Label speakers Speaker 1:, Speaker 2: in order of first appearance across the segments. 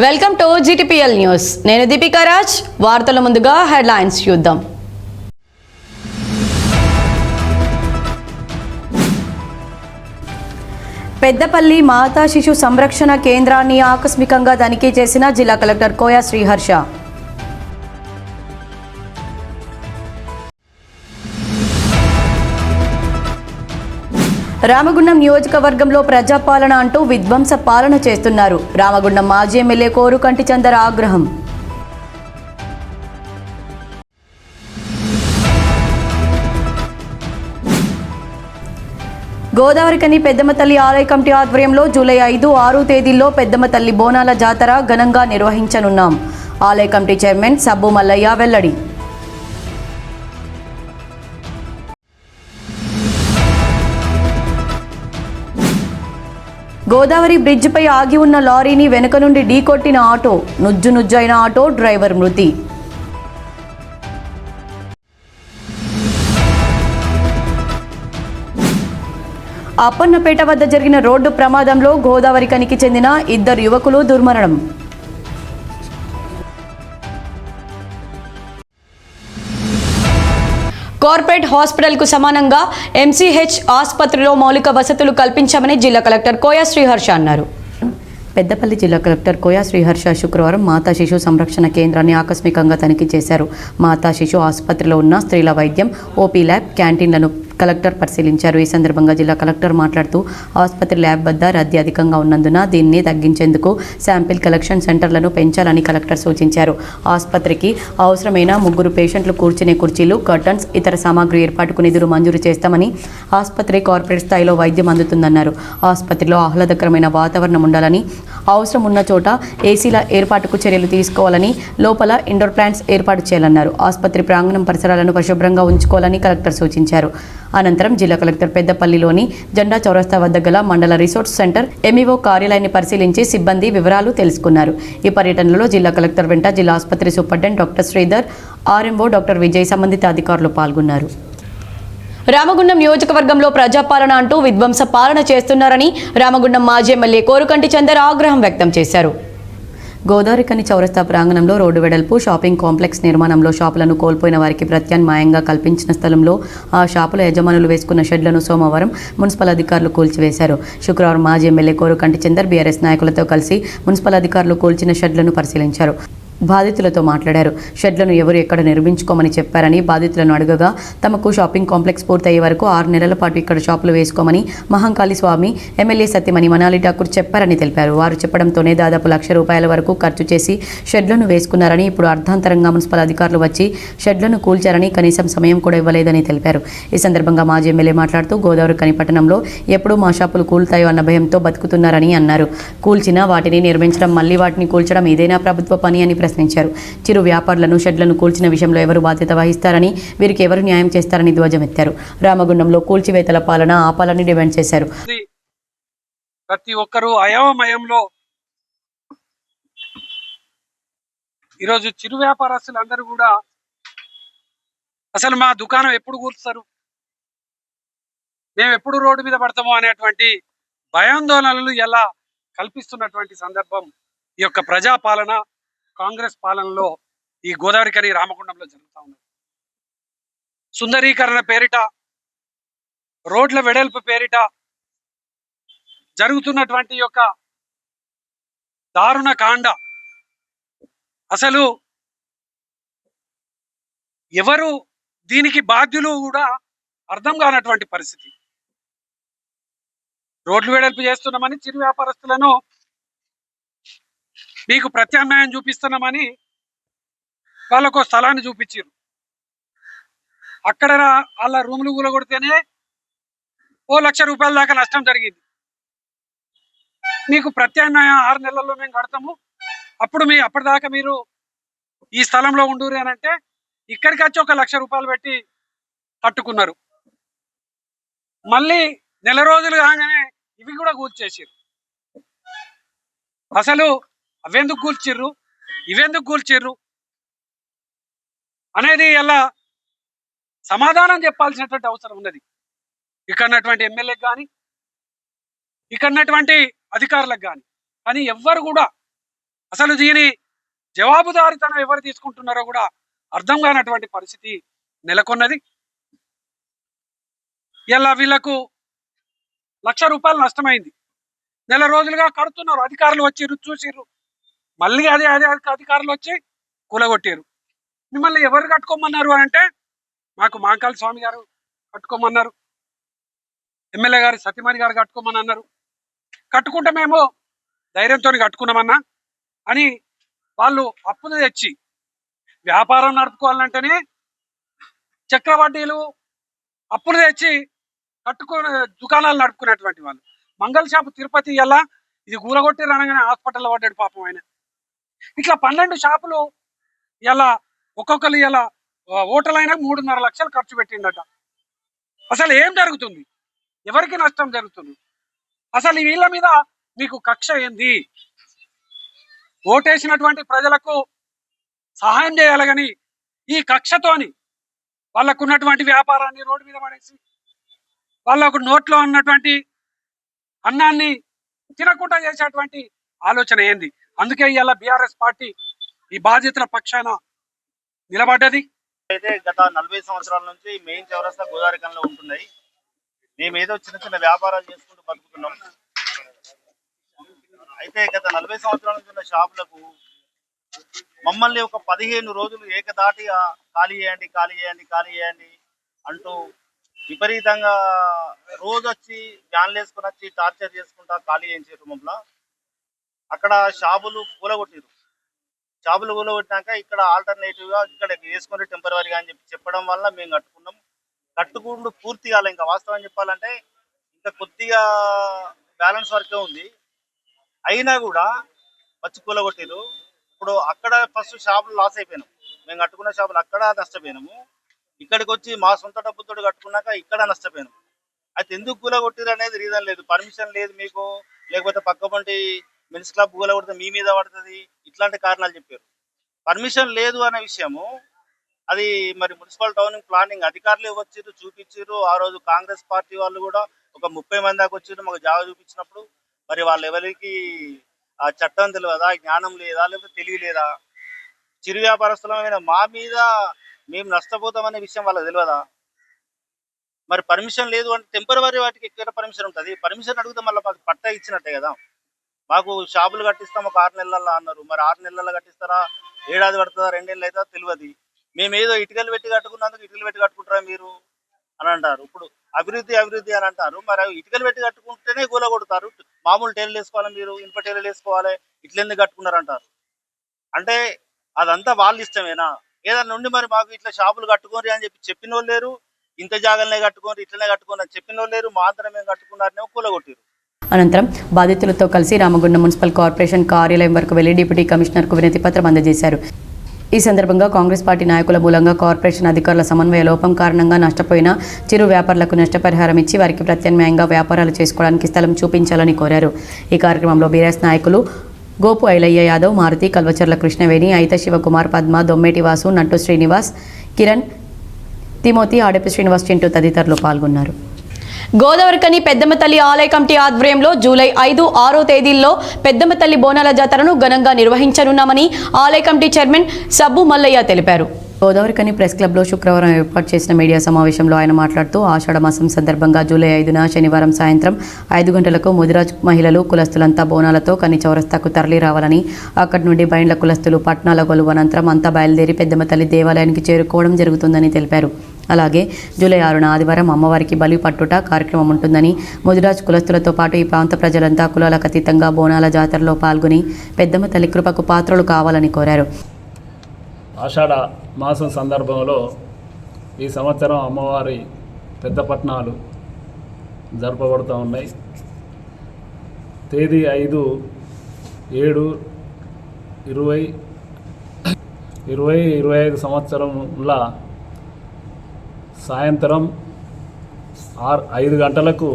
Speaker 1: Welcome to GTPL news. నేను దీపికా రాజ్. వార్తల ముందుగా హెడ్లైన్స్ చూద్దాం. పెద్దపల్లి మాతా శిశు సంరక్షణ కేంద్రాన్ని ఆకస్మికంగా తనిఖీ చేసిన జిల్లా కలెక్టర్ కోయా శ్రీహర్ష. రామగుండం నియోజకవర్గంలో ప్రజాపాలన అంటూ విధ్వంస పాలన చేస్తున్నారు. రామగుండం మాజీ ఎమ్మెల్యే కోరుకంటి చందర్ ఆగ్రహం. గోదావరికని పెద్దమ్మ తల్లి ఆలయ కమిటీ ఆధ్వర్యంలో జూలై 5, 6 తేదీల్లో పెద్దమ్మ తల్లి బోనాల జాతర ఘనంగా నిర్వహించనున్నాం. ఆలయ కమిటీ చైర్మన్ సబ్బు మల్లయ్య వెల్లడి. గోదావరి బ్రిడ్జిపై ఆగి ఉన్న లారీని వెనుక నుండి ఢీకొట్టిన ఆటో. నుజ్జునుజ్జైన ఆటో డ్రైవర్ మృతి. అప్పన్నపేట వద్ద జరిగిన రోడ్డు ప్రమాదంలో గోదావరికనికి చెందిన 2 యువకులు దుర్మరణం. కార్పొరేట్ హాస్పిటల్కు సమానంగా ఎంసీహెచ్ ఆసుపత్రిలో మౌలిక వసతులు కల్పించామని జిల్లా కలెక్టర్ కోయా శ్రీహర్ష అన్నారు. పెద్దపల్లి జిల్లా కలెక్టర్ కోయా శ్రీహర్ష శుక్రవారం మాతా శిశు సంరక్షణ కేంద్రాన్ని ఆకస్మికంగా తనిఖీ చేశారు. మాతా శిశు ఆసుపత్రిలో ఉన్న స్త్రీల వైద్యం, ఓపీ ల్యాబ్, క్యాంటీన్లను కలెక్టర్ పరిశీలించారు. ఈ సందర్భంగా జిల్లా కలెక్టర్ మాట్లాడుతూ ఆసుపత్రి ల్యాబ్ వద్ద రద్దీ అధికంగా ఉన్నందున దీన్ని తగ్గించేందుకు శాంపిల్ కలెక్షన్ సెంటర్లను పెంచాలని కలెక్టర్ సూచించారు. ఆసుపత్రికి అవసరమైన 3 పేషెంట్లు కూర్చునే కుర్చీలు, కర్టన్స్, ఇతర సామాగ్రి ఏర్పాటుకు నిధులు మంజూరు చేస్తామని, ఆసుపత్రి కార్పొరేట్ స్థాయిలో వైద్యం అందుతుందన్నారు. ఆసుపత్రిలో ఆహ్లాదకరమైన వాతావరణం ఉండాలని, అవసరం ఉన్న చోట ఏసీల ఏర్పాటుకు చర్యలు తీసుకోవాలని, లోపల ఇండోర్ ప్లాంట్స్ ఏర్పాటు చేయాలన్నారు. ఆసుపత్రి ప్రాంగణం పరిసరాలను పరిశుభ్రంగా ఉంచుకోవాలని కలెక్టర్ సూచించారు. అనంతరం జిల్లా కలెక్టర్ పెద్దపల్లిలోని జెండా చౌరస్తా వద్ద గల మండల రిసోర్స్ సెంటర్ ఎంఈఓ కార్యాలయాన్ని పరిశీలించి సిబ్బంది వివరాలు తెలుసుకున్నారు. ఈ పర్యటనలో జిల్లా కలెక్టర్ వెంట జిల్లా ఆసుపత్రి superintendent doctor Sridhar, RMO doctor Vijay, సంబంధిత అధికారులు పాల్గొన్నారు. రామగుండం నియోజకవర్గంలో ప్రజాపాలన అంటూ విధ్వంస పాలన చేస్తున్నారని రామగుండం మాజీ ఎమ్మెల్యే కోరుకంటి చందర్ ఆగ్రహం వ్యక్తం చేశారు. గోదావరికని చౌరస్తా ప్రాంగణంలో రోడ్డు వెడల్పు, షాపింగ్ కాంప్లెక్స్ నిర్మాణంలో షాపులను కోల్పోయిన వారికి ప్రత్యామ్నాయంగా కల్పించిన స్థలంలో ఆ షాపుల యజమానులు వేసుకున్న షెడ్లను సోమవారం మున్సిపల్ అధికారులు కూల్చివేశారు. శుక్రవారం మాజీ ఎమ్మెల్యే కోరుకంటి చందర్ బీఆర్ఎస్ నాయకులతో కలిసి మున్సిపల్ అధికారులు కూల్చిన షెడ్లను పరిశీలించారు. బాధితులతో మాట్లాడారు. షెడ్లను ఎవరు ఎక్కడ నిర్మించుకోమని చెప్పారని బాధితులను అడగగా, తమకు షాపింగ్ కాంప్లెక్స్ పూర్తయ్యే వరకు 6 నెలల పాటు ఇక్కడ షాపులు వేసుకోమని మహంకాళి స్వామి, ఎమ్మెల్యే సత్యమణి మనాలి ఠాకూర్ చెప్పారని తెలిపారు. వారు చెప్పడంతోనే దాదాపు ₹1,00,000 వరకు ఖర్చు చేసి షెడ్లను వేసుకున్నారని, ఇప్పుడు అర్ధాంతరంగా మున్సిపల్ అధికారులు వచ్చి షెడ్లను కూల్చారని, కనీసం సమయం కూడా ఇవ్వలేదని తెలిపారు. ఈ సందర్భంగా మాజీ ఎమ్మెల్యే మాట్లాడుతూ, గోదావరికని పట్టణంలో ఎప్పుడు మా షాపులు కూల్తాయో అన్న భయంతో బతుకుతున్నారని అన్నారు. కూల్చిన వాటిని నిర్మించడం, మళ్లీ వాటిని కూల్చడం ఇదేనా ప్రభుత్వ పని అని ప్రశ్నించారు. చిరు వ్యాపారులను షెడ్లను కూల్చిన విషయంలో ఎవరు బాధ్యత వహిస్తారని, వీరికి ఎవరు న్యాయం చేస్తారని ధ్వజమెత్తారు. రామగుండంలో కూల్చివేతల పాలన ఆపాలని డిమాండ్ చేశారు.
Speaker 2: ప్రతి ఒక్కరూ అయోమయంలో ఈరోజు చిరు వ్యాపారస్తులు అందరూ కూడా అసలు మా దుకాణం ఎప్పుడు కూల్స్తారు, మేము ఎప్పుడు రోడ్డు మీద పడతామో అనేటువంటి భయాందోళనలు ఎలా కల్పిస్తున్నటువంటి సందర్భం ఈ యొక్క ప్రజాపాలన, కాంగ్రెస్ పాలనలో ఈ గోదావరికని రామగుండంలో జరుగుతూ ఉన్నది. సుందరీకరణ పేరిట, రోడ్ల వెడల్పు పేరిట జరుగుతున్నటువంటి యొక్క దారుణ కాండ అసలు ఎవరు దీనికి బాధ్యులు కూడా అర్థం కానటువంటి పరిస్థితి. రోడ్లు వెడల్పు చేస్తున్నామని చిరు వ్యాపారస్తులను మీకు ప్రత్యామ్నాయం చూపిస్తున్నామని వాళ్ళకు స్థలాన్ని చూపించారు. అక్కడ వాళ్ళ రూములు కూలగొడితేనే ₹1,00,000 దాకా నష్టం జరిగింది. మీకు ప్రత్యామ్నాయం 6 నెలల్లో మేము కడతాము, అప్పుడు అప్పటిదాకా మీరు ఈ స్థలంలో ఉండురు అని అంటే ఇక్కడికి వచ్చి ₹1,00,000 పెట్టి కట్టుకున్నారు. మళ్ళీ నెల రోజులు కాగానే ఇవి కూడా కూల్చేసారు. అసలు అవెందుకు కూల్చిర్రు, ఇవెందుకు కూల్చిర్రు అనేది ఎలా సమాధానం చెప్పాల్సినటువంటి అవసరం ఉన్నది. ఇక్కడటువంటి ఎమ్మెల్యేకి కానీ, ఇక్కడటువంటి అధికారులకు కానీ. కానీ ఎవ్వరు కూడా అసలు దీని జవాబుదారీతనం ఎవరు తీసుకుంటున్నారో కూడా అర్థం కానటువంటి పరిస్థితి నెలకొన్నది. ఇలా వీళ్లకు ₹1,00,000 నష్టమైంది. నెల రోజులుగా కడుతున్నారు. అధికారులు వచ్చిర్రు, చూసిర్రు, మళ్ళీ అదే అధికారులు వచ్చి కూలగొట్టారు. మిమ్మల్ని ఎవరు కట్టుకోమన్నారు అని అంటే మాకు మాంకాళ స్వామి గారు కట్టుకోమన్నారు, ఎమ్మెల్యే గారు సత్యమణి గారు కట్టుకోమని అన్నారు. కట్టుకుంటే మేము ధైర్యంతో కట్టుకున్నామన్నా అని వాళ్ళు అప్పులు తెచ్చి వ్యాపారం నడుపుకోవాలంటేనే చక్రవడ్డీలు అప్పులు తెచ్చి కట్టుకునే దుకాణాలు నడుపుకునేటువంటి వాళ్ళు. మంగళ షాపు తిరుపతి ఇలా ఇది కూలగొట్టి అనగానే హాస్పిటల్లో పడ్డాడు పాపం ఆయన. ఇట్లా 12 షాపులు ఇలా ఒక్కొక్కరు ఇలా హోటల్ అయినా 3.5 లక్షలు ఖర్చు పెట్టిండట. అసలు ఏం జరుగుతుంది? ఎవరికి నష్టం జరుగుతుంది? అసలు వీళ్ళ మీద మీకు కక్ష ఏంది? ఓటేసినటువంటి ప్రజలకు సహాయం చేయాలి కానీ ఈ కక్షతోని వాళ్ళకు ఉన్నటువంటి వ్యాపారాన్ని రోడ్డు మీద పడేసి వాళ్ళకు నోట్లో ఉన్నటువంటి అన్నాన్ని తినకుండా చేసేటువంటి ఆలోచన ఏంది? అందుకే ఇవాళ బీఆర్ఎస్ పార్టీ ఈ బాధితుల పక్షాన నిలబడ్డది.
Speaker 3: అయితే గత 40 సంవత్సరాల నుంచి మెయిన్ చౌరస్తా గోదావరికంలో ఉంటున్నాయి. మేము ఏదో చిన్న చిన్న వ్యాపారాలు చేసుకుంటూ బతుకుతున్నాం. అయితే గత 40 సంవత్సరాల నుంచి ఉన్న షాపులకు మమ్మల్ని ఒక 15 రోజులు ఏకదాటిగా ఖాళీ చేయండి అంటూ విపరీతంగా రోజు వచ్చి వ్యాన్లు వేసుకుని వచ్చి టార్చర్ చేసుకుంటా ఖాళీ చేయించారు. మమ్మల్ని అక్కడ షాపులు కూలగొట్టారు. షాపులు కూలగొట్టినాక ఇక్కడ ఆల్టర్నేటివ్ గా ఇక్కడ వేసుకుని టెంపరీగా అని చెప్పడం వల్ల మేము కట్టుకుంటూ పూర్తి కాలే. ఇంకా వాస్తవం చెప్పాలంటే ఇంకా కొద్దిగా బ్యాలెన్స్ వర్కే ఉంది. అయినా కూడా వచ్చి కూలగొట్టారు. ఇప్పుడు అక్కడ ఫస్ట్ షాపులు లాస్ అయిపోయినాం. మేము కట్టుకున్న షాపులు అక్కడ నష్టపోయినాము. ఇక్కడికి వచ్చి మా సొంత డబ్బులతో కట్టుకున్నాక ఇక్కడ నష్టపోయినాం. అయితే ఎందుకు కూలగొట్టారు అనేది రీజన్ లేదు. పర్మిషన్ లేదు మీకు, లేకపోతే పక్కపంటి మెన్స్ క్లబ్ కూలగొడితే మీ మీద పడుతుంది, ఇట్లాంటి కారణాలు చెప్పారు. పర్మిషన్ లేదు అనే విషయము అది మరి మున్సిపల్ టౌన్ ప్లానింగ్ అధికారులు వచ్చారు, చూపించారు. ఆ రోజు కాంగ్రెస్ పార్టీ వాళ్ళు కూడా ఒక 30 మంది దాకా వచ్చారు. మాకు జాగా చూపించినప్పుడు మరి వాళ్ళు ఎవరికి ఆ చట్టం తెలియదా, జ్ఞానం లేదా, లేకపోతే తెలియలేదా? చిరు వ్యాపారస్తులమైన మా మీద మేము నష్టపోతామనే విషయం వాళ్ళకి తెలియదా? మరి పర్మిషన్ లేదు అంటే టెంపరరీ వాటికి ఎక్కడ పర్మిషన్ ఉంటుంది? పర్మిషన్ అడిగితే మళ్ళీ మాకు పట్టా ఇచ్చినట్టే కదా. మాకు షాపులు కట్టిస్తాం ఒక 6 నెలల్లో అన్నారు. మరి 6 నెలల్లో కట్టిస్తారా, ఏడాది పడుతుందా, 2 ఏళ్ళు అవుతుందా తెలియదు. మేము ఏదో ఇటుకలు పెట్టి కట్టుకున్నందుకు ఇటుకలు పెట్టి కట్టుకుంటారా మీరు అని అంటారు. ఇప్పుడు అభివృద్ధి అని అంటారు. మరి ఇటుకలు పెట్టి కట్టుకుంటేనే కూలగొడతారు. మామూలు టైర్లు వేసుకోవాలి, మీరు ఇనుప టైర్లు వేసుకోవాలి, ఇట్లా ఎందుకు కట్టుకున్నారు అంటారు. అంటే అదంతా వాళ్ళ ఇష్టమేనా? ఏదన్నా నుండి మరి మాకు ఇట్లా షాపులు కట్టుకోరు అని చెప్పిన వాళ్ళు లేరు. ఇంత జాగాలనే కట్టుకోరు, ఇట్లనే కట్టుకోరు అని చెప్పిన వాళ్ళు లేరు. మా అంతరం మేము కట్టుకున్నారనేమో కూలగొట్టారు.
Speaker 1: అనంతరం బాధితులతో కలిసి రామగుండం మున్సిపల్ కార్పొరేషన్ కార్యాలయం వరకు వెళ్లి డిప్యూటీ కమిషనర్కు వినతి పత్రం అందజేశారు. ఈ సందర్భంగా కాంగ్రెస్ పార్టీ నాయకుల మూలంగా కార్పొరేషన్ అధికారుల సమన్వయ లోపం కారణంగా నష్టపోయిన చిరు వ్యాపారులకు నష్టపరిహారం ఇచ్చి వారికి ప్రత్యామ్నాయంగా వ్యాపారాలు చేసుకోవడానికి స్థలం చూపించాలని కోరారు. ఈ కార్యక్రమంలో బీఆర్ఎస్ నాయకులు గోపు ఐలయ్య యాదవ్, మారుతి, కల్వచర్ల కృష్ణవేణి, అయిత శివకుమార్, పద్మ, దొమ్మేటి వాసు, నట్టు శ్రీనివాస్, కిరణ్, తిమోతి, ఆడపి శ్రీనివాస్, చింటూ తదితరులు పాల్గొన్నారు. గోదావరికని పెద్దమ్మ తల్లి ఆలయ కమిటీ ఆధ్వర్యంలో జూలై 5, 6 తేదీల్లో పెద్దమ్మ తల్లి బోనాల జాతరను ఘనంగా నిర్వహించనున్నామని ఆలయ కమిటీ చైర్మన్ సబ్బు మల్లయ్య తెలిపారు. గోదావరికని ప్రెస్ క్లబ్లో శుక్రవారం ఏర్పాటు చేసిన మీడియా సమావేశంలో ఆయన మాట్లాడుతూ ఆషాఢ మాసం సందర్భంగా జూలై 5న శనివారం సాయంత్రం 5 గంటలకు ముదిరాజ్ మహిళలు కులస్తులంతా బోనాలతో కని చౌరస్తాకు తరలి రావాలని, అక్కడి నుండి బైండ్ల కులస్తులు పట్నాల కొలువు అనంతరం అంతా బయలుదేరి పెద్దమ్మ తల్లి దేవాలయానికి చేరుకోవడం జరుగుతుందని తెలిపారు. అలాగే జూలై 6న ఆదివారం అమ్మవారికి బలి పట్టుట కార్యక్రమం ఉంటుందని, ముదిరాజ్ కులస్తులతో పాటు ఈ ప్రాంత ప్రజలంతా కులాలకు అతీతంగా బోనాల జాతరలో పాల్గొని పెద్దమ్మ తల్లి కృపకు పాత్రలు కావాలని కోరారు.
Speaker 4: ఆషాఢ మాసం సందర్భంలో ఈ సంవత్సరం అమ్మవారి పెద్ద పట్నాలు జరపబడుతూ ఉన్నాయి. తేదీ 5, 7, 2025 సంవత్సరంలో సాయంత్రం 5 గంటలకు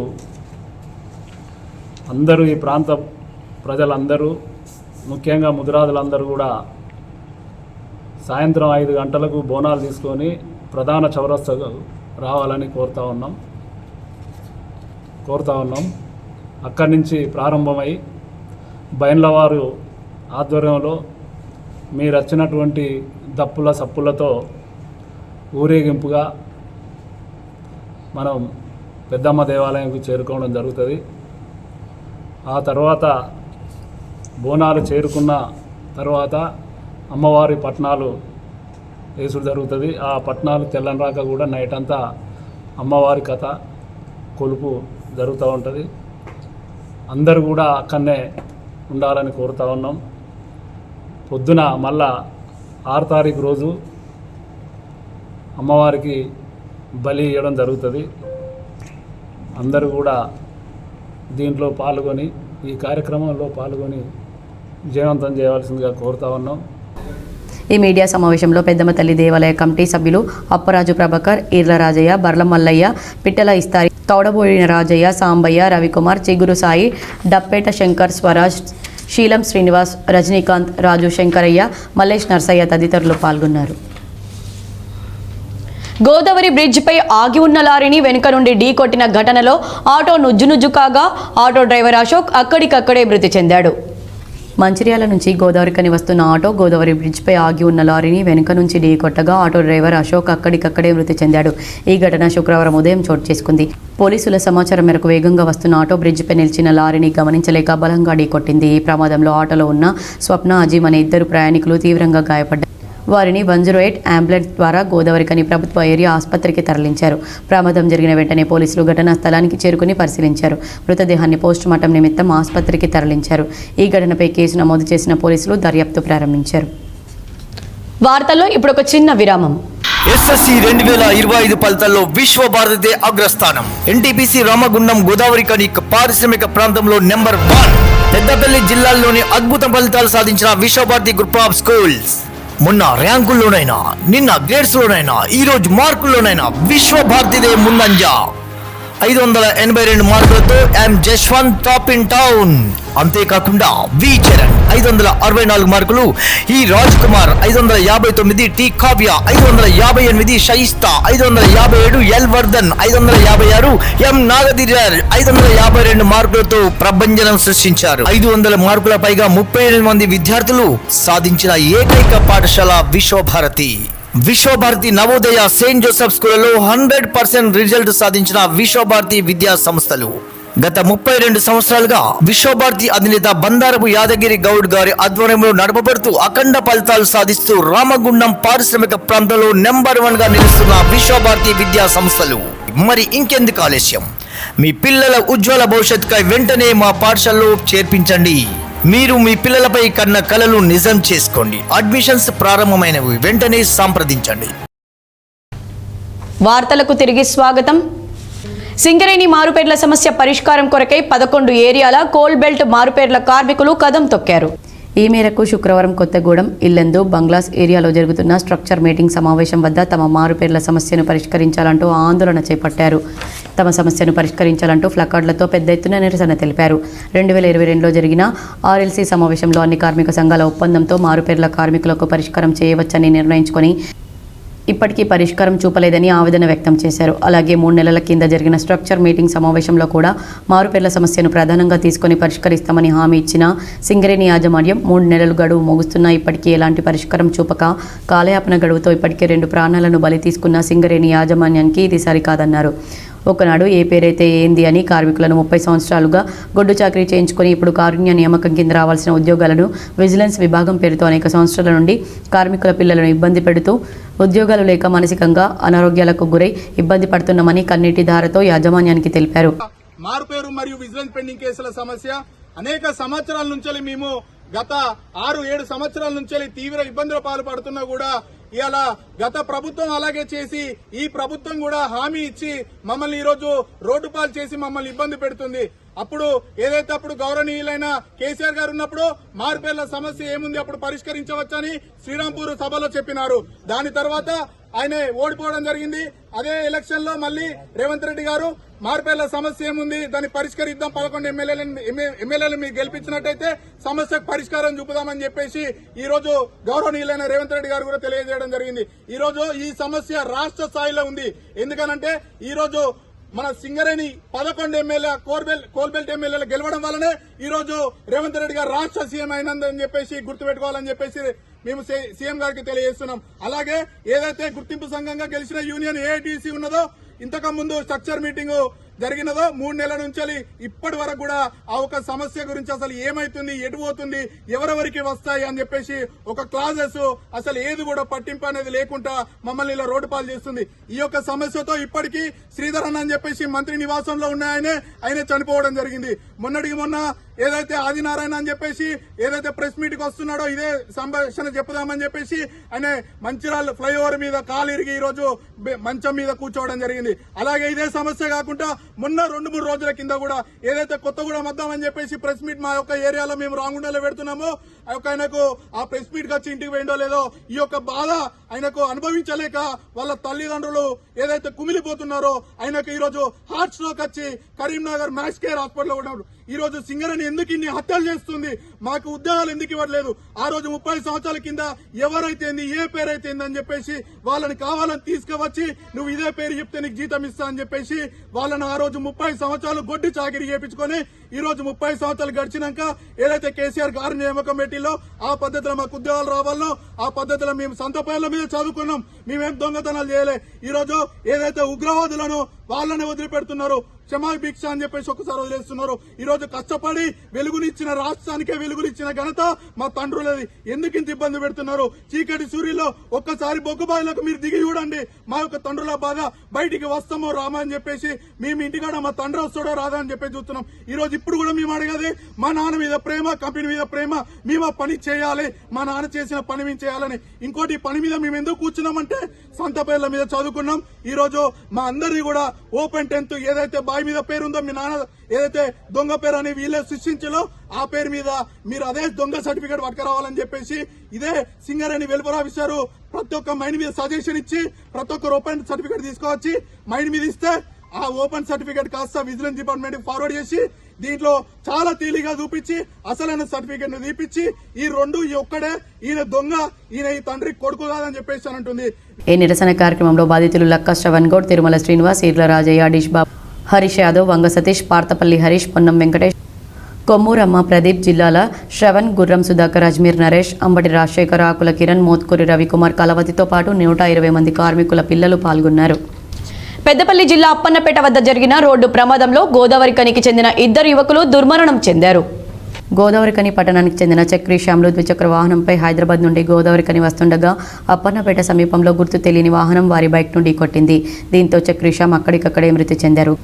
Speaker 4: అందరూ ఈ ప్రాంత ప్రజలందరూ, ముఖ్యంగా ముదిరాజులందరూ కూడా సాయంత్రం 5 గంటలకు బోనాలు తీసుకొని ప్రధాన చౌరస్తాకు రావాలని కోరుతా ఉన్నాం. అక్కడి నుంచి ప్రారంభమై బైండ్లవారు ఆధ్వర్యంలో మీరు వచ్చినటువంటి దప్పుల సప్పులతో ఊరేగింపుగా మనం పెద్దమ్మ దేవాలయంకు చేరుకోవడం జరుగుతుంది. ఆ తర్వాత బోనాలు చేరుకున్న తర్వాత అమ్మవారి పట్నాలు వేసుడు జరుగుతుంది. ఆ పట్నాలు తెల్లని కూడా నైట్ అంతా అమ్మవారి కథ కొలుపు జరుగుతూ ఉంటుంది. అందరూ కూడా అక్కడనే ఉండాలని కోరుతూ ఉన్నాం. పొద్దున మళ్ళా 6 తారీఖు రోజు అమ్మవారికి బలి ఇవ్వడం జరుగుతుంది. అందరూ కూడా దీంట్లో పాల్గొని ఈ కార్యక్రమంలో పాల్గొని విజయవంతం చేయవలసిందిగా కోరుతా ఉన్నాం.
Speaker 1: ఈ మీడియా సమావేశంలో పెద్దమ్మ తల్లి దేవాలయ కమిటీ సభ్యులు అప్పరాజు ప్రభాకర్, ఈర్ల రాజయ్య, బర్ల మల్లయ్య, పిట్టల ఇస్తారి, తౌడబోయిన రాజయ్య, సాంబయ్య, రవికుమార్, చిగురు సాయి, డప్పేట శంకర్, స్వరాజ్, శీలం శ్రీనివాస్, రజనీకాంత్, రాజు శంకరయ్య, మల్లేష్ నర్సయ్య తదితరులు పాల్గొన్నారు. గోదావరి బ్రిడ్జిపై ఆగి ఉన్న లారీని వెనుక నుండి ఢీకొట్టిన ఘటనలో ఆటో నుజ్జునుజ్జు కాగా ఆటో డ్రైవర్ అశోక్ అక్కడికక్కడే మృతి చెందాడు. మంచిర్యాల నుంచి గోదావరికని వస్తున్న ఆటో గోదావరి బ్రిడ్జిపై ఆగి ఉన్న లారీని వెనుక నుంచి ఢీకొట్టగా ఆటో డ్రైవర్ అశోక్ అక్కడికక్కడే మృతి చెందాడు. ఈ ఘటన శుక్రవారం ఉదయం చోటు చేసుకుంది. పోలీసుల సమాచారం మేరకు వేగంగా వస్తున్న ఆటో బ్రిడ్జిపై నిలిచిన లారీని గమనించలేక బలంగా ఢీకొట్టింది. ఈ ప్రమాదంలో ఆటోలో ఉన్న స్వప్న, అజీమ్ అనే 2 ప్రయాణికులు తీవ్రంగా గాయపడ్డారు. వారిని 108 అంబులెన్స్ ద్వారా గోదావరికని ప్రభుత్వ ఏరియా ఆసుపత్రికి తరలించారు. ప్రమాదం జరిగిన వెంటనే పోలీసులు ఘటనా స్థలానికి చేరుకుని పరిశీలించారు. మృతదేహాన్ని పోస్టుమార్టం నిమిత్తం ఆసుపత్రికి తరలించారు. ఈ ఘటనపై కేసు నమోదు చేసిన పోలీసులు దర్యాప్తు ప్రారంభించారు. వార్తల్లో ఇప్పుడు ఒక చిన్న విరామం.
Speaker 5: ఎస్ఎస్సి 2025 ఫలితాల్లో విశ్వభారతి అగ్రస్థానం. ఎన్టీపీసీ రామగుండం గోదావరికని పారిశ్రామిక ప్రాంతంలో నెంబర్ 1. పెద్దపల్లి జిల్లాల్లోని అద్భుత ఫలితాలు సాధించిన విశ్వభారతి గ్రూప్ ఆఫ్ స్కూల్స్. మొన్న ర్యాంకుల్లోనైనా, నిన్న గ్రేడ్స్లోనైనా, ఈరోజు మార్కుల్లోనైనా విశ్వభారతిదే ముందంజ. 582 మార్కులతో ఎం జశ్వంత్ టాప్ ఇన్ టౌన్. అంతేకాకుండా వి చరణ్ 564 మార్కులు, ఈ రాజ్ కుమార్ 559, టి కావ్య 558, షయిస్తా 557, ఎల్ వర్ధన్ 556, ఎం నాగధీరర్ 552 మార్కులతో ప్రభంజనం సృష్టించారు. 500 మార్కుల పైగా 38 మంది విద్యార్థులు సాధించిన ఏకైక పాఠశాల విశ్వభారతి. విశ్వభారతి నవోదయ, సెయింట్ జోసెఫ్ స్కూళ్లలో 100% రిజల్ట్ సాధించిన విశ్వభారతి విద్యా సంస్థలు. గత 32 సంవత్సరాలుగా విశ్వభారతి అధినేత బండారపు యాదగిరి గౌడ్ గారి ఆధ్వర్యంలో నడపబడుతూ అఖండ ఫలితాలు సాధిస్తూ రామగుండం పారిశ్రామిక ప్రాంతంలో నెంబర్ 1 గా నిలుస్తున్న విశ్వభారతి విద్యా సంస్థలు. మరి ఇంకెందుకు ఆలస్యం? మీ పిల్లల ఉజ్వల భవిష్యత్తుకై వెంటనే మా పాఠశాలలో చేర్పించండి. మీరు మీ పిల్లలపై కన్న కలలు నిజం చేసుకోండి. అడ్మిషన్స్ ప్రారంభమైనవి, వెంటనే సంప్రదించండి.
Speaker 1: వార్తలకు తిరిగి స్వాగతం. సింగరేణి మారుపేర్ల సమస్య పరిష్కారం కొరకై 11 ఏరియాల కోల్ బెల్ట్ మారుపేర్ల కార్మికులు కదం తొక్కారు. ఈ మేరకు శుక్రవారం కొత్తగూడెం, ఇల్లందు, బంగ్లాస్ ఏరియాలో జరుగుతున్న స్ట్రక్చర్ మీటింగ్ సమావేశం వద్ద తమ మారుపేర్ల సమస్యను పరిష్కరించాలంటూ ఆందోళన చేపట్టారు. తమ సమస్యను పరిష్కరించాలంటూ ప్లకార్డులతో పెద్ద ఎత్తున నిరసన తెలిపారు. 2022లో జరిగిన ఆర్ఎల్సీ సమావేశంలో అన్ని కార్మిక సంఘాల ఒప్పందంతో మారుపేర్ల కార్మికులకు పరిష్కారం చేయవచ్చని నిర్ణయించుకొని ఇప్పటికీ పరిష్కారం చూపలేదని ఆవేదన వ్యక్తం చేశారు. అలాగే 3 నెలల కింద జరిగిన స్ట్రక్చర్ మీటింగ్ సమావేశంలో కూడా మారుపేర్ల సమస్యను ప్రధానంగా తీసుకొని పరిష్కరిస్తామని హామీ ఇచ్చిన సింగరేణి యాజమాన్యం 3 నెలలు గడువు ముగుస్తున్నా ఇప్పటికీ ఎలాంటి పరిష్కారం చూపక కాలయాపన గడువుతో ఇప్పటికే 2 ప్రాణాలను బలి తీసుకున్న సింగరేణి యాజమాన్యానికి ఇది సరికాదన్నారు. ఒకనాడు ఏ పేరైతే ఏంది అని కార్మికులను 30 సంవత్సరాలుగా గొడ్డు చాకరీ చేయించుకొని ఇప్పుడు కారుణ్య నియామకం కింద రావాల్సిన ఉద్యోగాలను విజిలెన్స్ విభాగం పేరుతో అనేక సంవత్సరాల నుండి కార్మికుల పిల్లలను ఇబ్బంది పెడుతూ ఉద్యోగాలు లేక మానసికంగా అనారోగ్యాలకు గురై ఇబ్బంది పడుతున్నామని కన్నీటి ధారతో యాజమాన్యానికి తెలిపారు.
Speaker 6: మారుపేరు మరియు విజిలెన్స్ పెండింగ్ కేసుల సమస్య అనేక సంవత్సరాల నుంచి మేము గత 6-7 సంవత్సరాల నుంచి తీవ్ర ఇబ్బందుల పాల్పడుతున్నా కూడా ఇవాళ గత ప్రభుత్వం అలాగే చేసి ఈ ప్రభుత్వం కూడా హామీ ఇచ్చి మమ్మల్ని ఈరోజు రోడ్డు పాలు చేసి మమ్మల్ని ఇబ్బంది పెడుతుంది. అప్పుడు ఏదైతే అప్పుడు గౌరవనీయులైన కేసీఆర్ గారు ఉన్నప్పుడు మారుపేర్ల సమస్య ఏముంది అప్పుడు పరిష్కరించవచ్చని శ్రీరాంపూర్ సభలో చెప్పినారు. దాని తర్వాత ఆయన ఓడిపోవడం జరిగింది. అదే ఎలక్షన్ లో మళ్ళీ రేవంత్ రెడ్డి గారు మారుపేర్ల సమస్య ఏముంది దాన్ని పరిష్కరిద్దాం, 11 ఎమ్మెల్యేలు మీరు గెలిపించినట్టయితే సమస్యకు పరిష్కారం చూపుదామని చెప్పేసి ఈ రోజు గౌరవనీయులైన రేవంత్ రెడ్డి గారు కూడా తెలియజేయడం జరిగింది. ఈ రోజు ఈ సమస్య రాష్ట్ర స్థాయిలో ఉంది. ఎందుకనంటే ఈ రోజు మన సింగరేణి 11 ఎమ్మెల్యే కోల్బెల్ట్ ఎమ్మెల్యేలు గెలవడం వల్లనే ఈ రోజు రేవంత్ రెడ్డి గారు రాష్ట్ర సీఎం అయినందని చెప్పేసి గుర్తుపెట్టుకోవాలని చెప్పేసి మేము సీఎం గారికి తెలియజేస్తున్నాం. అలాగే ఏదైతే గుర్తింపు సంఘంగా గెలిచిన యూనియన్ ఏఐటీసీ ఉన్నదో ఇంతకు ముందు స్ట్రక్చర్ మీటింగ్ జరిగినదో 3 నెలల నుంచి ఇప్పటి వరకు కూడా ఆ ఒక సమస్య గురించి అసలు ఏమైతుంది, ఎటు పోతుంది, ఎవరెవరికి వస్తాయి అని చెప్పేసి ఒక క్లాజెస్ అసలు ఏది కూడా పట్టింపు అనేది లేకుండా మమ్మల్ని ఇలా రోడ్డు పాలు చేస్తుంది. ఈ యొక్క సమస్యతో ఇప్పటికీ శ్రీధర్ అన్న అని చెప్పేసి మంత్రి నివాసంలో ఉన్న ఆయన చనిపోవడం జరిగింది. మొన్నటికి మొన్న ఏదైతే ఆదినారాయణ అని చెప్పేసి ఏదైతే ప్రెస్ మీట్ కి వస్తున్నాడో ఇదే సంభాషణ చెప్పుదామని చెప్పేసి ఆయన మంచిర్యాల ఫ్లైఓవర్ మీద కాలు ఇరిగి ఈ రోజు మంచం మీద కూర్చోవడం జరిగింది. అలాగే ఇదే సమస్య కాకుండా మొన్న 2-3 రోజుల కింద కూడా ఏదైతే కొత్తగూడెం వద్దామని చెప్పేసి ప్రెస్ మీట్ మా యొక్క ఏరియాలో మేము రాంగుండలో పెడుతున్నామో ఆయనకు ఆ ప్రెస్ మీట్ కి వచ్చి ఇంటికి పోయిండో లేదో ఈ యొక్క బాధ ఆయనకు అనుభవించలేక వాళ్ళ తల్లిదండ్రులు ఏదైతే కుమిలిపోతున్నారో ఆయనకు ఈ రోజు హార్ట్ స్ట్రోక్ వచ్చి కరీంనగర్ మ్యాక్స్ కేర్ హాస్పిటల్లో ఉన్నాడు. ఈ రోజు సింగరేణి ఎందుకు ఇన్ని హత్యలు చేస్తుంది, మాకు ఉద్యోగాలు ఎందుకు ఇవ్వట్లేదు, ఆ రోజు 30 సంవత్సరాల కింద ఎవరైతే ఏ పేరైతే అని చెప్పేసి వాళ్ళని కావాలని తీసుకువచ్చి నువ్వు ఇదే పేరు చెప్తే నీకు జీతం ఇస్తా అని చెప్పేసి వాళ్ళని ఆ రోజు 30 సంవత్సరాలు గొడ్డి చాకిరీ చేయించుకొని ఈ రోజు 30 సంవత్సరాలు గడిచినాక ఏదైతే కేసీఆర్ గారు నియామకం పెట్టిలో ఆ పద్ధతిలో మాకు ఉద్యోగాలు రావాలనో ఆ పద్ధతిలో మేము సొంత పేర్ల మీద చదువుకున్నాం, మేమేం దొంగతనాలు చేయలే. ఈ రోజు ఏదైతే ఉగ్రవాదులను వాళ్ళని వదిలిపెడుతున్నారు, క్షమా భిక్ష అని చెప్పేసి ఒకసారి వదిలేస్తున్నారు. ఈ రోజు కష్టపడి వెలుగునిచ్చిన రాష్ట్రానికే వెలుగునిచ్చిన ఘనత మా తండ్రులది. ఎందుకు ఇంత ఇబ్బంది పెడుతున్నారు? చీకటి సూర్యుల్లో ఒక్కసారి బొగ్గుబాయిలకు మీరు దిగి చూడండి. మా యొక్క తండ్రుల బాధ బయటికి వస్తామో రామా అని చెప్పేసి మేము ఇంటికాడ మా తండ్రి వస్తాడో రాదా అని చెప్పేసి చూస్తున్నాం. ఈ రోజు ఇప్పుడు కూడా మేము అడిగేది మా నాన్న మీద ప్రేమ, కంపెనీ మీద ప్రేమ, మేము ఆ పని చేయాలి, మా నాన్న చేసిన పని మేము చేయాలని. ఇంకోటి పని మీద మేము ఎందుకు కూర్చున్నామంటే సొంత పేర్ల మీద చదువుకున్నాం. ఈ రోజు మా అందరిది కూడా ఓపెన్ 10th ఏదైతే బాయ్ మీద పేరుందో మీ నాన్న ఏదైతే దొంగ పేరు అని వీళ్ళే సృష్టించాలో ఆ పేరు మీద మీరు అదే దొంగ సర్టిఫికేట్ పట్టుకురావాలని చెప్పేసి ఇదే సింగరేణి వెల్ఫేర్ ఆఫీసర్ ప్రతి ఒక్క మైండ్ మీద సజెషన్ ఇచ్చి ప్రతి ఒక్కరు ఓపెన్ సర్టిఫికేట్ తీసుకొచ్చి మైండ్ మీద ఇస్తే ఆ ఓపెన్ సర్టిఫికేట్ కాస్త విజిలెన్స్ డిపార్ట్మెంట్ ఫార్వర్డ్ చేసి దీంట్లో చాలా తేలిగా చూపించి అసలైన సర్టిఫికేట్ ను తీపిచ్చి ఈ ఒక్కడే ఈయన దొంగ, ఈయన ఈ తండ్రి కొడుకు కాదని చెప్పేసి అని అంటుంది.
Speaker 1: ఈ నిరసన కార్యక్రమంలో బాధితులు లక్క శ్రవణ్ గౌడ్, తిరుమల శ్రీనివాస్, ఈర్ల రాజయ్య, డిష్ బాబు, హరీష్ యాదవ్, వంగ సతీష్, పార్తపల్లి హరీష్, పొన్నం వెంకటేష్, కొమ్మూరమ్మ ప్రదీప్, జిల్లాల శ్రవణ్, గుర్రం సుధాకర్, అజ్మీర్ నరేష్, అంబటి రాజశేఖర్, ఆకుల కిరణ్, మోత్కూరి రవికుమార్, కలవతితో పాటు 120 మంది కార్మికుల పిల్లలు పాల్గొన్నారు. పెద్దపల్లి జిల్లా అప్పన్నపేట వద్ద జరిగిన రోడ్డు ప్రమాదంలో గోదావరిఖనికి చెందిన 2 యువకులు దుర్మరణం చెందారు. గోదావరిఖని పట్టణానికి చెందిన చక్రీ శ్యామ్లు ద్విచక్ర వాహనంపై హైదరాబాద్ నుండి గోదావరిఖని వస్తుండగా అప్పన్నపేట సమీపంలో గుర్తు తెలియని వాహనం వారి బైక్ నుండి కొట్టింది. దీంతో చక్రీ శ్యామ్ అక్కడికక్కడే మృతి చెందారు.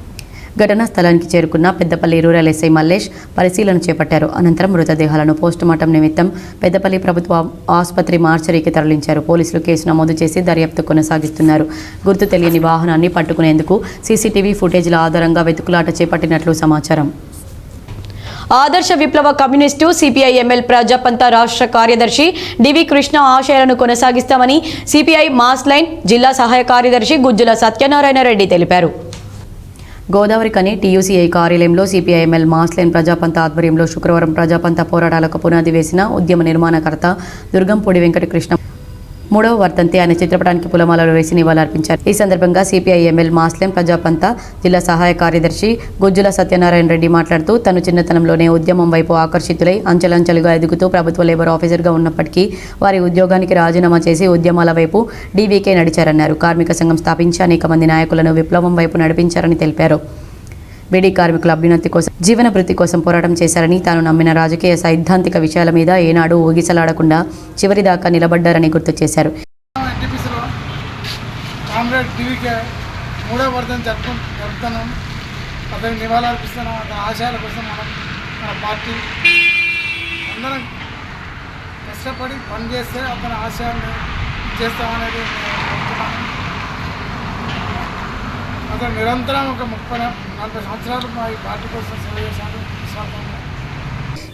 Speaker 1: ఘటనా స్థలానికి చేరుకున్న పెద్దపల్లి రూరల్ ఎస్ఐ మల్లేష్ పరిశీలన చేపట్టారు. అనంతరం మృతదేహాలను పోస్టుమార్టం నిమిత్తం పెద్దపల్లి ప్రభుత్వ ఆసుపత్రి మార్చరీకి తరలించారు. పోలీసులు కేసు నమోదు చేసి దర్యాప్తు కొనసాగిస్తున్నారు. గుర్తు తెలియని వాహనాన్ని పట్టుకునేందుకు సీసీటీవీ ఫుటేజ్ల ఆధారంగా వెతుకులాట చేపట్టినట్లు సమాచారం. ఆదర్శ విప్లవ కమ్యూనిస్టు సిపిఐ ఎంఎల్ ప్రజాపంత రాష్ట్ర కార్యదర్శి డివి కృష్ణ ఆశయాలను కొనసాగిస్తామని సిపిఐ మాస్ లైన్ జిల్లా సహాయ కార్యదర్శి గుజ్జుల సత్యనారాయణ రెడ్డి తెలిపారు. గోదావరిఖని టీయూసీఐ కార్యాలయంలో సిపిఐఎంఎల్ మాస్ లైన్ ప్రజాపంత ఆధ్వర్యంలో శుక్రవారం ప్రజాపంత పోరాటాలకు పునాది వేసిన ఉద్యమ నిర్మాణకర్త దుర్గంపూడి వెంకటకృష్ణ 3వ వర్ధంతి ఆయన చిత్రపటానికి పూలమాలలు వేసి నివాళులర్పించారు. ఈ సందర్భంగా సిపిఐఎంఎల్ మాస్ లైన్ ప్రజాపంత జిల్లా సహాయ కార్యదర్శి గుజ్జుల సత్యనారాయణ రెడ్డి మాట్లాడుతూ తను చిన్నతనంలోనే ఉద్యమం వైపు ఆకర్షితులై అంచెలంచెలుగా ఎదుగుతూ ప్రభుత్వ లేబర్ ఆఫీసర్గా ఉన్నప్పటికీ వారి ఉద్యోగానికి రాజీనామా చేసి ఉద్యమాల వైపు డీవీకే నడిచారన్నారు. కార్మిక సంఘం స్థాపించి అనేక మంది నాయకులను విప్లవం వైపు నడిపించారని తెలిపారు. బీడీ కార్మికుల అభ్యున్నతి కోసం, జీవన భృతి కోసం పోరాటం చేశారని, తాను నమ్మిన రాజకీయ సైద్ధాంతిక విషయాల మీద ఏనాడు ఊగిసలాడకుండా చివరిదాకా నిలబడ్డారని గుర్తు చేశారు.
Speaker 7: ఎన్టీపీసీలో కామ్రేడ్ డివికే 3వ వర్ధంతి జరుపుతున్నాం. అతనికి నివాళులర్పిస్తున్నాం. అతని ఆశయాల కోసం మన పార్టీ అందరం కష్టపడి పనిచేస్తే అతని ఆశయాన్ని చేస్తామనేది చెప్తున్నాను. అతను నిరంతరం ఒక 30-40 సంవత్సరాలు మా ఈ పార్టీ కోసం సేవ చేశాను.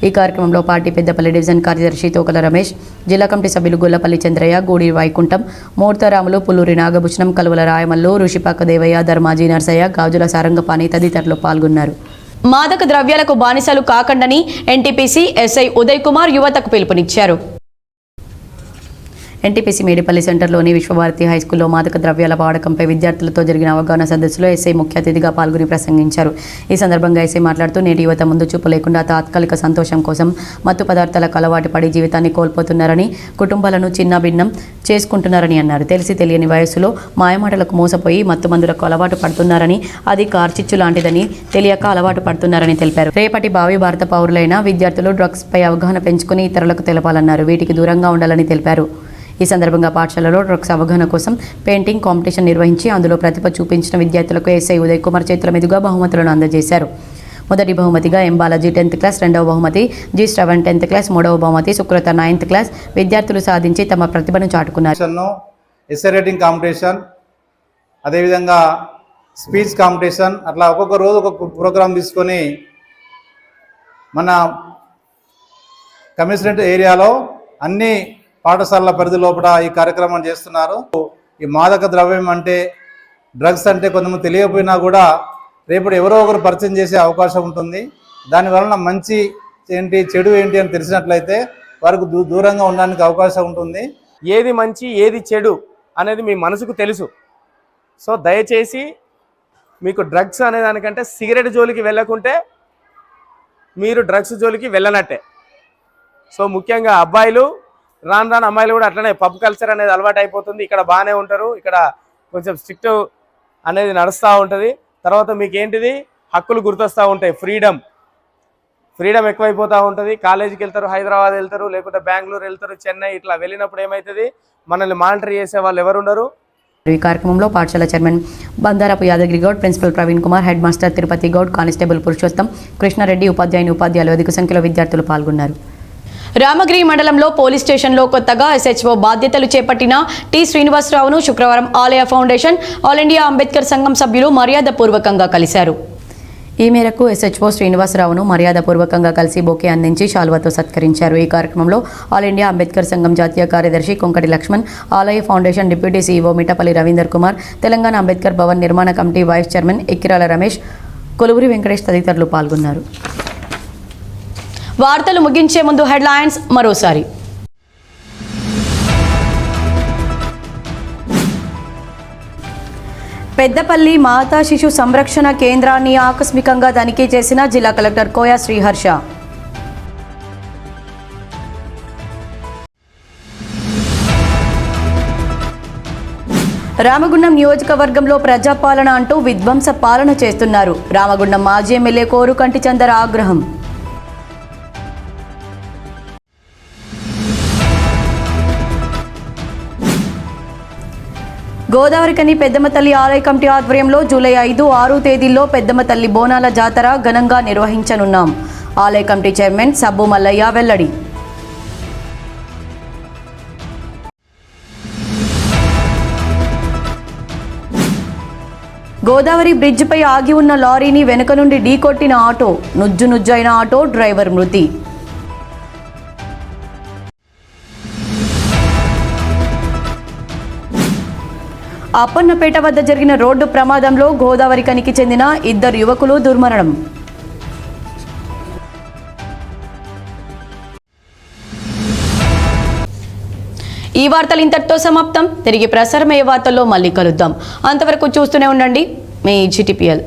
Speaker 1: ఈ కార్యక్రమంలో పార్టీ పెద్దపల్లి డివిజన్ కార్యదర్శి తోకల రమేష్, జిల్లా కమిటీ సభ్యులు గొల్లపల్లి చంద్రయ్య, గూడి వైకుంఠం, మూర్తరాములు, పుల్లూరి నాగభూషణం, కలువల రాయమల్లు, ఋషిపాక దేవయ్య, ధర్మాజీ నర్సయ్య, గాజుల సారంగపాణి తదితరులు పాల్గొన్నారు. మాదక ద్రవ్యాలకు బానిసలు కాకండని ఎన్టీపీసీ ఎస్ఐ ఉదయ్ కుమార్ యువతకు పిలుపునిచ్చారు. ఎన్టీపీసీ మేడిపల్లి సెంటర్లోని విశ్వభారతి హైస్కూల్లో మాదక ద్రవ్యాల వాడకంపై విద్యార్థులతో జరిగిన అవగాహన సదస్సులో ఎస్ఐ ముఖ్య అతిథిగా పాల్గొని ప్రసంగించారు. ఈ సందర్భంగా ఎస్ఐ మాట్లాడుతూ నేటి యువత ముందు చూపు లేకుండా తాత్కాలిక సంతోషం కోసం మత్తు పదార్థాలకు అలవాటు పడి జీవితాన్ని కోల్పోతున్నారని, కుటుంబాలను చిన్నభిన్నం చేసుకుంటున్నారని అన్నారు. తెలిసి తెలియని వయస్సులో మాయమాటలకు మోసపోయి మత్తు మందులకు అలవాటు పడుతున్నారని, అది కార్చిచ్చు లాంటిదని తెలియక అలవాటు పడుతున్నారని తెలిపారు. రేపటి భావి భారత పౌరులైన విద్యార్థులు డ్రగ్స్ పై అవగాహన పెంచుకుని ఇతరులకు తెలపాలన్నారు. వీటికి దూరంగా ఉండాలని తెలిపారు. ఈ సందర్భంగా పాఠశాలలో డ్రగ్స్ అవగాహన కోసం పెయింటింగ్ కాంపిటీషన్ నిర్వహించి అందులో ప్రతిభ చూపించిన విద్యార్థులకు ఎస్ఐ ఉదయ్ కుమార్ చేతుల మీదుగా బహుమతులను అందజేశారు. మొదటి బహుమతిగా ఎం బాలాజీ 10th క్లాస్, రెండవ బహుమతి జి శ్రవణ్ 10th క్లాస్, మూడవ బహుమతి సుకృత 9th క్లాస్ విద్యార్థులు సాధించి తమ ప్రతిభను చాటుకున్నారు.
Speaker 8: ఎస్ఏ రైటింగ్ కాంపిటీషన్, అదేవిధంగా స్పీచ్ కాంపిటీషన్, అట్లా ఒక్కొక్క రోజు ఒక్కొక్క ప్రోగ్రాం తీసుకొని మన కమిషనరేట్ ఏరియాలో అన్ని పాఠశాలల పరిధి లోపల ఈ కార్యక్రమం చేస్తున్నారు. ఈ మాదక ద్రవ్యం అంటే, డ్రగ్స్ అంటే కొంతమంది తెలియకపోయినా కూడా రేపు ఎవరో ఒకరు పరిచయం చేసే అవకాశం ఉంటుంది. దానివలన మంచి ఏంటి చెడు ఏంటి అని తెలిసినట్లయితే వారికి దూరంగా ఉండడానికి అవకాశం ఉంటుంది.
Speaker 9: ఏది మంచి ఏది చెడు అనేది మీ మనసుకు తెలుసు. సో దయచేసి మీకు డ్రగ్స్ అనే దానికంటే సిగరెట్ జోలికి వెళ్ళకుంటే మీరు డ్రగ్స్ జోలికి వెళ్ళనట్టే. సో ముఖ్యంగా అబ్బాయిలు రాను రాను అమ్మాయిలు కూడా అట్లనే పబ్ కల్చర్ అనేది అలవాటు అయిపోతుంది. ఇక్కడ బాగానే ఉంటారు, ఇక్కడ కొంచెం స్ట్రిక్ట్ అనేది నడుస్తూ ఉంటుంది. తర్వాత మీకు ఏంటిది హక్కులు గుర్తొస్తూ ఉంటాయి. ఫ్రీడమ్ ఎక్కువైపోతూ ఉంటుంది. కాలేజీకి వెళ్తారు, హైదరాబాద్ వెళ్తారు, లేకుంటే బెంగళూరు వెళ్తారు, చెన్నై, ఇట్లా వెళ్ళినప్పుడు ఏమవుతుంది మనల్ని మానిటర్ చేసే వాళ్ళు ఎవరు ఉండరు.
Speaker 1: ఈ కార్యక్రమంలో పాఠశాల chairman Bandarapu Yadagiri Goud, principal Praveen Kumar, head master Tirupati Goud, constable Purushottam, Krishna Reddy, ఉపాధ్యాయులు అధిక సంఖ్యలో విద్యార్థులు పాల్గొన్నారు. రామగిరి మండలంలో పోలీస్ స్టేషన్లో కొత్తగా ఎస్హెచ్ఓ బాధ్యతలు చేపట్టిన టి శ్రీనివాసరావును శుక్రవారం ఆలయ ఫౌండేషన్, ఆల్ ఇండియా అంబేద్కర్ సంఘం సభ్యులు మర్యాదపూర్వకంగా కలిశారు. ఈ మేరకు ఎస్హెచ్ఓ శ్రీనివాసరావును మర్యాదపూర్వకంగా కలిసి బొకే అందించి శాల్వాతో సత్కరించారు. ఈ కార్యక్రమంలో ఆల్ ఇండియా అంబేద్కర్ సంఘం జాతీయ కార్యదర్శి Konkati Lakshman, Aalaya foundation deputy CEO Mittapalli Ravinder Kumar, Telangana Ambedkar Bhavan నిర్మాణ committee vice chairman Ekkirala Ramesh, Koluvuri Venkatesh తదితరులు పాల్గొన్నారు. వార్తలు ముగించే ముందు హెడ్లైన్స్ మరోసారి. పెద్దపల్లి మాతా శిశు సంరక్షణ కేంద్రాన్ని ఆకస్మికంగా తనిఖీ చేసిన జిల్లా కలెక్టర్ కోయా శ్రీహర్ష. రామగుండం నియోజకవర్గంలో ప్రజాపాలన అంటూ విధ్వంస పాలన చేస్తున్నారు. రామగుండం మాజీ ఎమ్మెల్యే కోరుకంటి చందర్ ఆగ్రహం. గోదావరికని పెద్దమ్మ తల్లి ఆలయ కమిటీ ఆధ్వర్యంలో జూలై 5, 6 తేదీల్లో పెద్దమ్మ తల్లి బోనాల జాతర ఘనంగా నిర్వహించనున్నాం. ఆలయ కమిటీ చైర్మన్ సబ్బు మల్లయ్య వెల్లడి. గోదావరి బ్రిడ్జిపై ఆగి ఉన్న లారీని వెనుక నుండి ఢీకొట్టిన ఆటో, నుజ్జైన ఆటో డ్రైవర్ మృతి. అప్పన్నపేట వద్ద జరిగిన రోడ్డు ప్రమాదంలో గోదావరికనికి చెందిన 2 యువకులు దుర్మరణం. ఈ వార్తలు ఇంతటితో సమాప్తం. తిరిగి ప్రసారమయ్యే వార్తల్లో మళ్ళీ కలుద్దాం. అంతవరకు చూస్తూనే ఉండండి మీ GTPL.